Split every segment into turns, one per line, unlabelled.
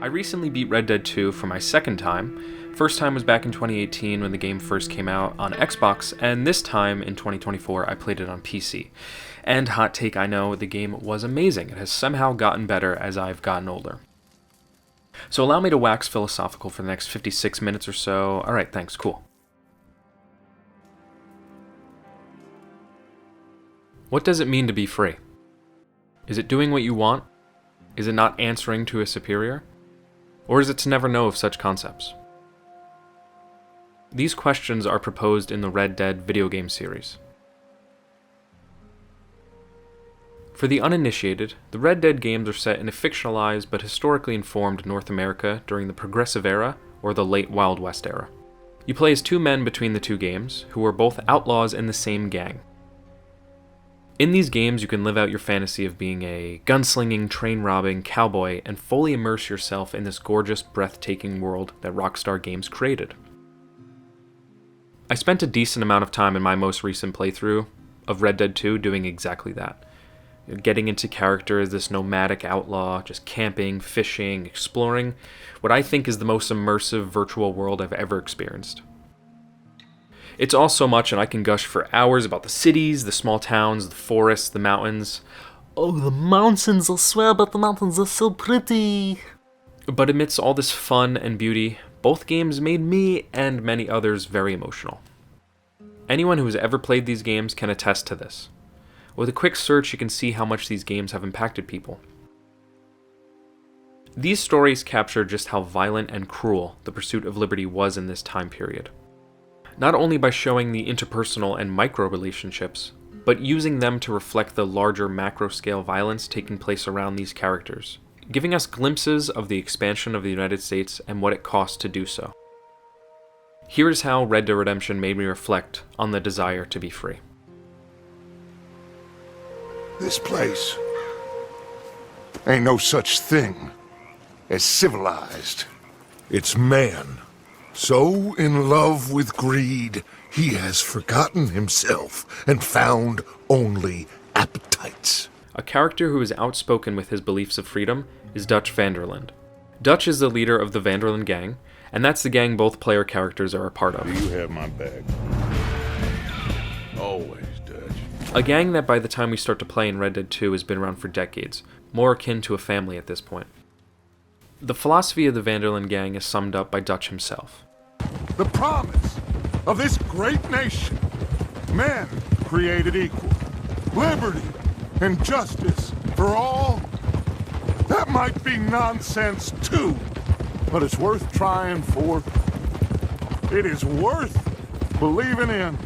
I recently beat Red Dead 2 for my second time. First time was back in 2018 when the game first came out on Xbox, and this time in 2024 I played it on PC. And hot take, I know, the game was amazing. It has somehow gotten better as I've gotten older. So allow me to wax philosophical for the next 56 minutes or so. Alright, thanks, cool. What does it mean to be free? Is it doing what you want? Is it not answering to a superior? Or is it to never know of such concepts? These questions are proposed in the Red Dead video game series. For the uninitiated, the Red Dead games are set in a fictionalized but historically informed North America during the Progressive Era or the late Wild West era. You play as two men between the two games, who are both outlaws in the same gang. In these games, you can live out your fantasy of being a gunslinging, train-robbing cowboy and fully immerse yourself in this gorgeous, breathtaking world that Rockstar Games created. I spent a decent amount of time in my most recent playthrough of Red Dead 2 doing exactly that. Getting into character as this nomadic outlaw, just camping, fishing, exploring what I think is the most immersive virtual world I've ever experienced. It's all so much, and I can gush for hours about the cities, the small towns, the forests, the mountains.
Oh, the mountains, I swear about the mountains, they're so pretty.
But amidst all this fun and beauty, both games made me and many others very emotional. Anyone who has ever played these games can attest to this. With a quick search, you can see how much these games have impacted people. These stories capture just how violent and cruel the pursuit of liberty was in this time period. Not only by showing the interpersonal and micro relationships, but using them to reflect the larger macro-scale violence taking place around these characters, giving us glimpses of the expansion of the United States and what it cost to do so. Here is how Red Dead Redemption made me reflect on the desire to be free.
This place ain't no such thing as civilized. It's man. So in love with greed, he has forgotten himself and found only appetites.
A character who is outspoken with his beliefs of freedom is Dutch van der Linde. Dutch is the leader of the Van der Linde gang, and that's the gang both player characters are a part of.
Do you have my bag? Always, Dutch.
A gang that by the time we start to play in Red Dead 2 has been around for decades, more akin to a family at this point. The philosophy of the Van der Linde gang is summed up by Dutch himself.
The promise of this great nation. Men created equal. Liberty and justice for all. That might be nonsense too, but it's worth trying for. It is worth believing in.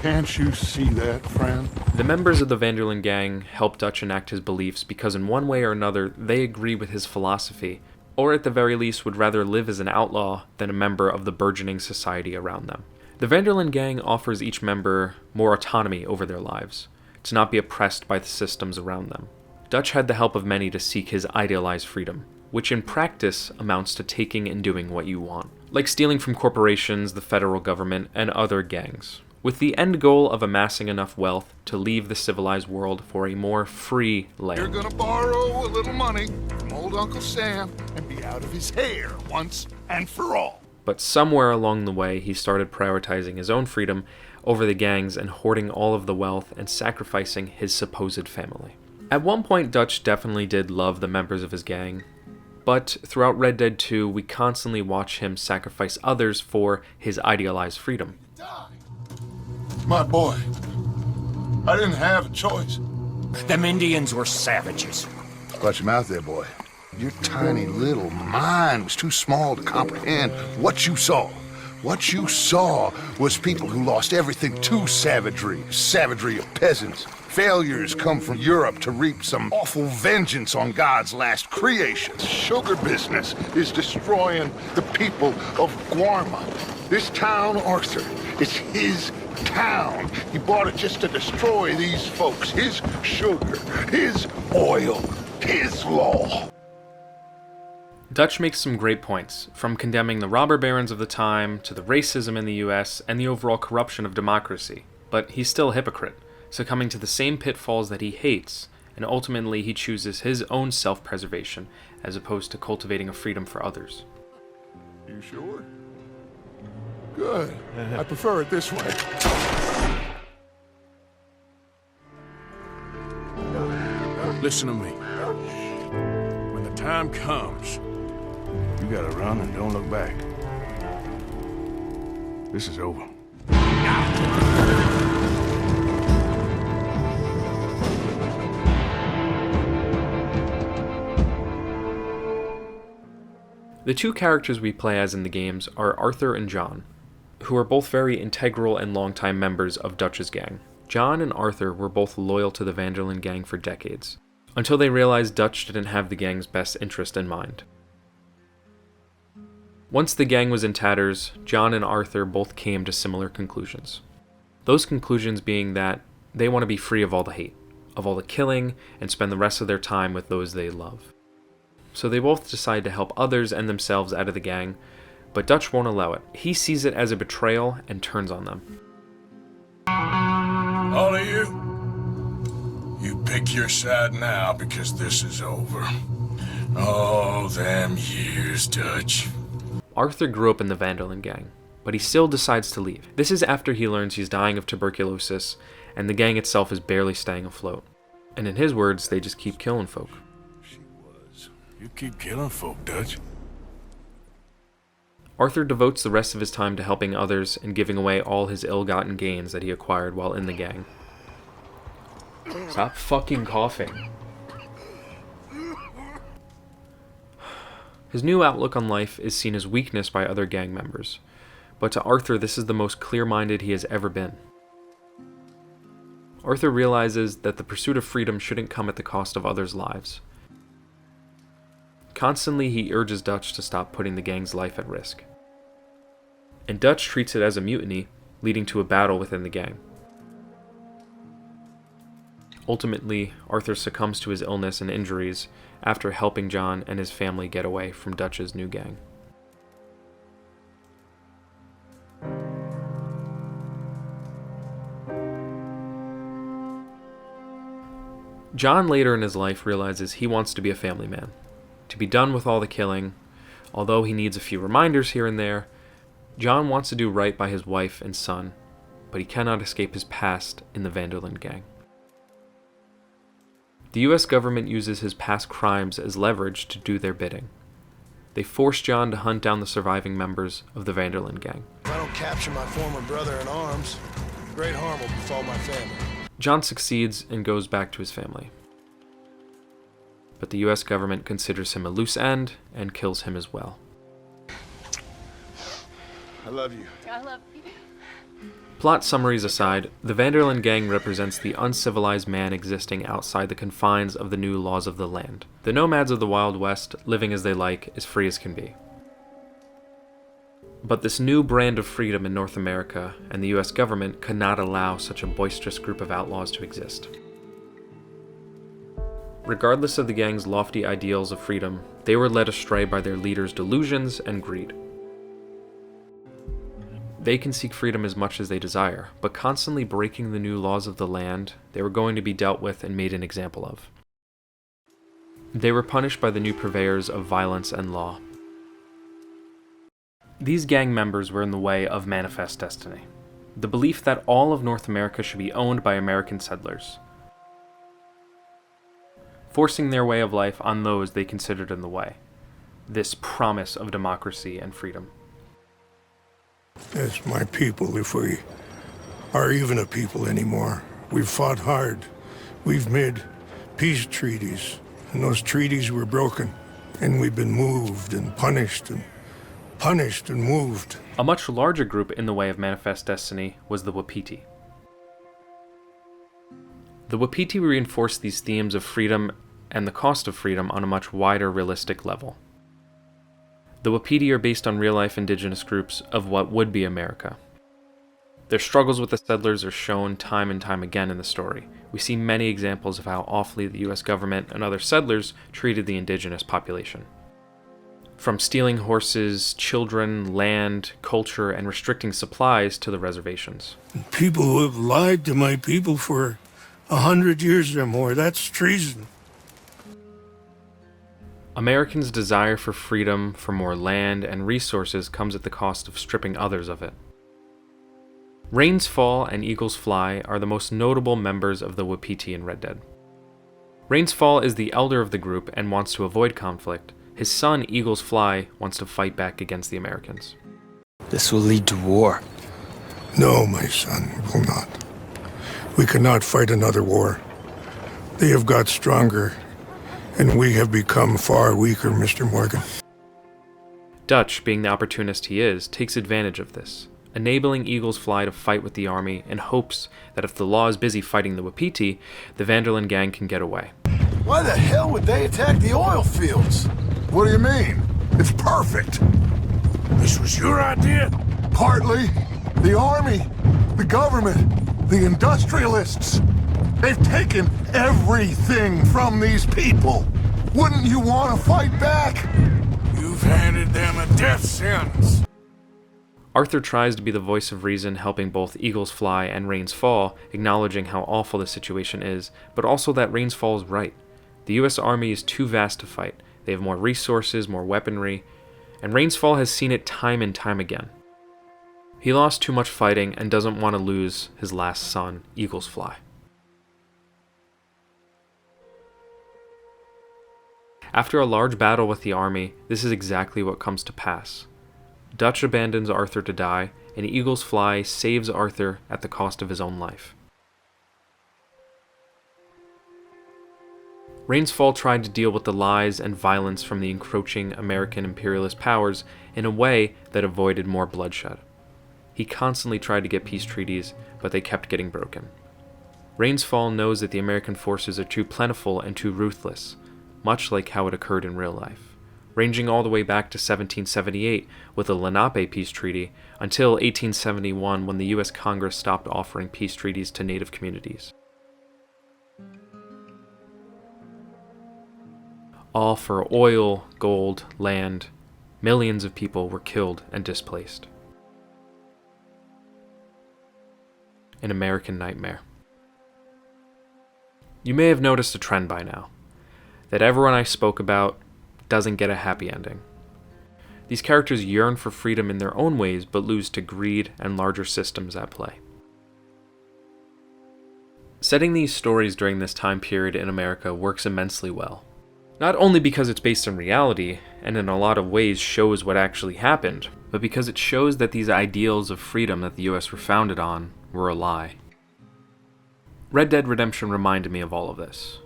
Can't you see that, friend?
The members of the Van der Linde gang help Dutch enact his beliefs because in one way or another they agree with his philosophy, or at the very least would rather live as an outlaw than a member of the burgeoning society around them. The Van der Linde gang offers each member more autonomy over their lives, to not be oppressed by the systems around them. Dutch had the help of many to seek his idealized freedom, which in practice amounts to taking and doing what you want, like stealing from corporations, the federal government, and other gangs, with the end goal of amassing enough wealth to leave the civilized world for a more free land.
You're gonna borrow a little money from old Uncle Sam and be out of his hair once and for all.
But somewhere along the way, he started prioritizing his own freedom over the gang's and hoarding all of the wealth and sacrificing his supposed family. At one point, Dutch definitely did love the members of his gang, but throughout Red Dead 2, we constantly watch him sacrifice others for his idealized freedom.
My boy, I didn't have a choice.
Them Indians were savages.
Watch your mouth there, boy. Your tiny little mind was too small to comprehend what you saw. What you saw was people who lost everything to savagery. Savagery of peasants. Failures come from Europe to reap some awful vengeance on God's last creation. Sugar business is destroying the people of Guarma. This town, Arthur, is his town. He bought it just to destroy these folks. His sugar, his oil, his law.
Dutch makes some great points, from condemning the robber barons of the time to the racism in the US and the overall corruption of democracy, but he's still a hypocrite, succumbing to the same pitfalls that he hates and ultimately he chooses his own self-preservation as opposed to cultivating a freedom for others.
You sure? Good. I prefer it this way.
Listen to me. When the time comes, you gotta run and don't look back. This is over.
The two characters we play as in the games are Arthur and John, who are both very integral and longtime members of Dutch's gang. John and Arthur were both loyal to the Van der Linde gang for decades, until they realized Dutch didn't have the gang's best interest in mind. Once the gang was in tatters, John and Arthur both came to similar conclusions. Those conclusions being that they want to be free of all the hate, of all the killing, and spend the rest of their time with those they love. So they both decide to help others and themselves out of the gang, but Dutch won't allow it. He sees it as a betrayal and turns on them.
All of you pick your side now because this is over. All them years, Dutch.
Arthur grew up in the Van der Linde gang, but he still decides to leave. This is after he learns he's dying of tuberculosis, and the gang itself is barely staying afloat. And in his words, they just keep killing folk.
You keep killing folk, Dutch.
Arthur devotes the rest of his time to helping others and giving away all his ill-gotten gains that he acquired while in the gang. Stop fucking coughing. His new outlook on life is seen as weakness by other gang members, but to Arthur this is the most clear-minded he has ever been. Arthur realizes that the pursuit of freedom shouldn't come at the cost of others' lives. Constantly he urges Dutch to stop putting the gang's life at risk. And Dutch treats it as a mutiny, leading to a battle within the gang. Ultimately, Arthur succumbs to his illness and injuries after helping John and his family get away from Dutch's new gang. John later in his life realizes he wants to be a family man, to be done with all the killing. Although he needs a few reminders here and there, John wants to do right by his wife and son, but he cannot escape his past in the Van der Linde gang. The US government uses his past crimes as leverage to do their bidding. They force John to hunt down the surviving members of the Van der Linde gang.
If I don't capture my former brother in arms, great harm will befall my family.
John succeeds and goes back to his family. But the US government considers him a loose end and kills him as well.
I love you.
I love you.
Plot summaries aside, the Van der Linde gang represents the uncivilized man existing outside the confines of the new laws of the land. The nomads of the Wild West, living as they like, as free as can be. But this new brand of freedom in North America and the US government could not allow such a boisterous group of outlaws to exist. Regardless of the gang's lofty ideals of freedom, they were led astray by their leaders' delusions and greed. They can seek freedom as much as they desire, but constantly breaking the new laws of the land, they were going to be dealt with and made an example of. They were punished by the new purveyors of violence and law. These gang members were in the way of Manifest Destiny, the belief that all of North America should be owned by American settlers, forcing their way of life on those they considered in the way. This promise of democracy and freedom.
It's my people, if we are even a people anymore. We've fought hard. We've made peace treaties, and those treaties were broken. And we've been moved and punished and moved.
A much larger group in the way of Manifest Destiny was the Wapiti. The Wapiti reinforced these themes of freedom and the cost of freedom on a much wider, realistic level. The Wapiti are based on real-life indigenous groups of what would be America. Their struggles with the settlers are shown time and time again in the story. We see many examples of how awfully the US government and other settlers treated the indigenous population. From stealing horses, children, land, culture, and restricting supplies to the reservations.
People who have lied to my people for 100 years or more, that's treason.
Americans' desire for freedom, for more land and resources comes at the cost of stripping others of it. Rains Fall and Eagles Fly are the most notable members of the Wapiti in Red Dead. Rains Fall is the elder of the group and wants to avoid conflict. His son, Eagles Fly, wants to fight back against the Americans.
This will lead to war.
No, my son, it will not. We cannot fight another war. They have got stronger, and we have become far weaker, Mr. Morgan.
Dutch, being the opportunist he is, takes advantage of this, enabling Eagles Fly to fight with the army in hopes that if the law is busy fighting the Wapiti, the Van der Linde gang can get away.
Why the hell would they attack the oil fields? What do you mean? It's perfect.
This was your idea?
Partly. The army, the government, the industrialists. They've taken everything from these people. Wouldn't you want to fight back?
You've handed them a death sentence.
Arthur tries to be the voice of reason, helping both Eagles Fly and Rains Fall, acknowledging how awful the situation is, but also that Rains Fall is right. The US Army is too vast to fight. They have more resources, more weaponry, and Rains Fall has seen it time and time again. He lost too much fighting and doesn't want to lose his last son, Eagles Fly. After a large battle with the army, this is exactly what comes to pass. Dutch abandons Arthur to die, and Eagles Fly saves Arthur at the cost of his own life. Rains Fall tried to deal with the lies and violence from the encroaching American imperialist powers in a way that avoided more bloodshed. He constantly tried to get peace treaties, but they kept getting broken. Rains Fall knows that the American forces are too plentiful and too ruthless, much like how it occurred in real life, ranging all the way back to 1778 with the Lenape Peace Treaty until 1871 when the US Congress stopped offering peace treaties to Native communities. All for oil, gold, land. Millions of people were killed and displaced. An American nightmare. You may have noticed a trend by now, that everyone I spoke about doesn't get a happy ending. These characters yearn for freedom in their own ways, but lose to greed and larger systems at play. Setting these stories during this time period in America works immensely well. Not only because it's based on reality, and in a lot of ways shows what actually happened, but because it shows that these ideals of freedom that the US were founded on were a lie. Red Dead Redemption reminded me of all of this.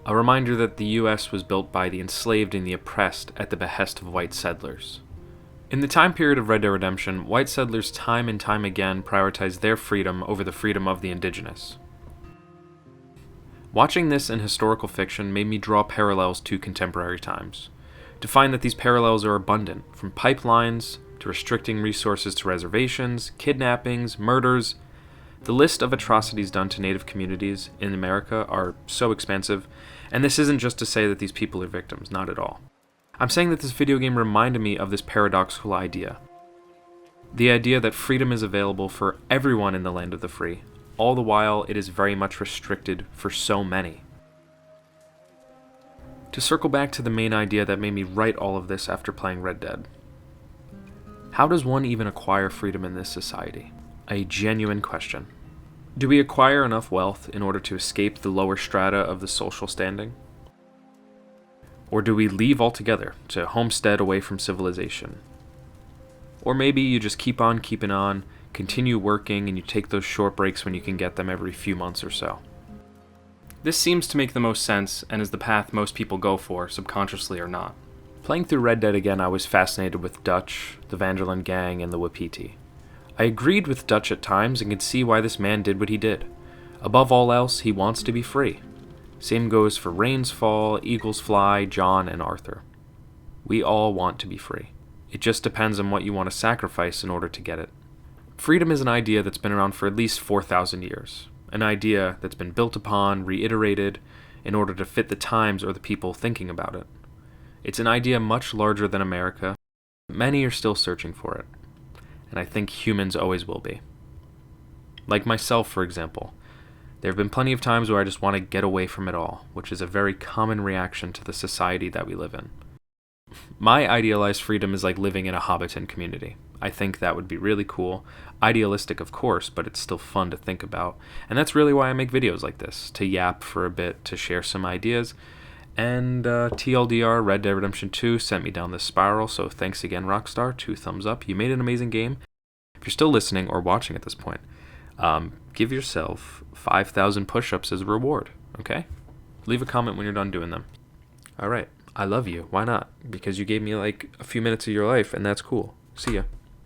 A reminder that the US was built by the enslaved and the oppressed at the behest of white settlers. In the time period of Red Dead Redemption, white settlers time and time again prioritized their freedom over the freedom of the indigenous. Watching this in historical fiction made me draw parallels to contemporary times, to find that these parallels are abundant, from pipelines to restricting resources to reservations, kidnappings, murders. The list of atrocities done to Native communities in America are so expansive, and this isn't just to say that these people are victims, not at all. I'm saying that this video game reminded me of this paradoxical idea. The idea that freedom is available for everyone in the land of the free, all the while it is very much restricted for so many. To circle back to the main idea that made me write all of this after playing Red Dead. How does one even acquire freedom in this society? A genuine question. Do we acquire enough wealth in order to escape the lower strata of the social standing? Or do we leave altogether to homestead away from civilization? Or maybe you just keep on keeping on, continue working, and you take those short breaks when you can get them every few months or so. This seems to make the most sense and is the path most people go for, subconsciously or not. Playing through Red Dead again, I was fascinated with Dutch, the Van der Linde gang, and the Wapiti. I agreed with Dutch at times and could see why this man did what he did. Above all else, he wants to be free. Same goes for Rains Fall, Eagles Fly, John, and Arthur. We all want to be free. It just depends on what you want to sacrifice in order to get it. Freedom is an idea that's been around for at least 4,000 years. An idea that's been built upon, reiterated, in order to fit the times or the people thinking about it. It's an idea much larger than America. Many are still searching for it. And I think humans always will be. Like myself, for example. There have been plenty of times where I just want to get away from it all, which is a very common reaction to the society that we live in. My idealized freedom is like living in a Hobbiton community. I think that would be really cool. Idealistic, of course, but it's still fun to think about. And that's really why I make videos like this, to yap for a bit, to share some ideas. And TLDR, Red Dead Redemption 2 sent me down this spiral, so thanks again, Rockstar. 2 thumbs up. You made an amazing game. If you're still listening or watching at this point, give yourself 5,000 push-ups as a reward, okay? Leave a comment when you're done doing them. All right. I love you. Why not? Because you gave me like a few minutes of your life, and that's cool. See ya.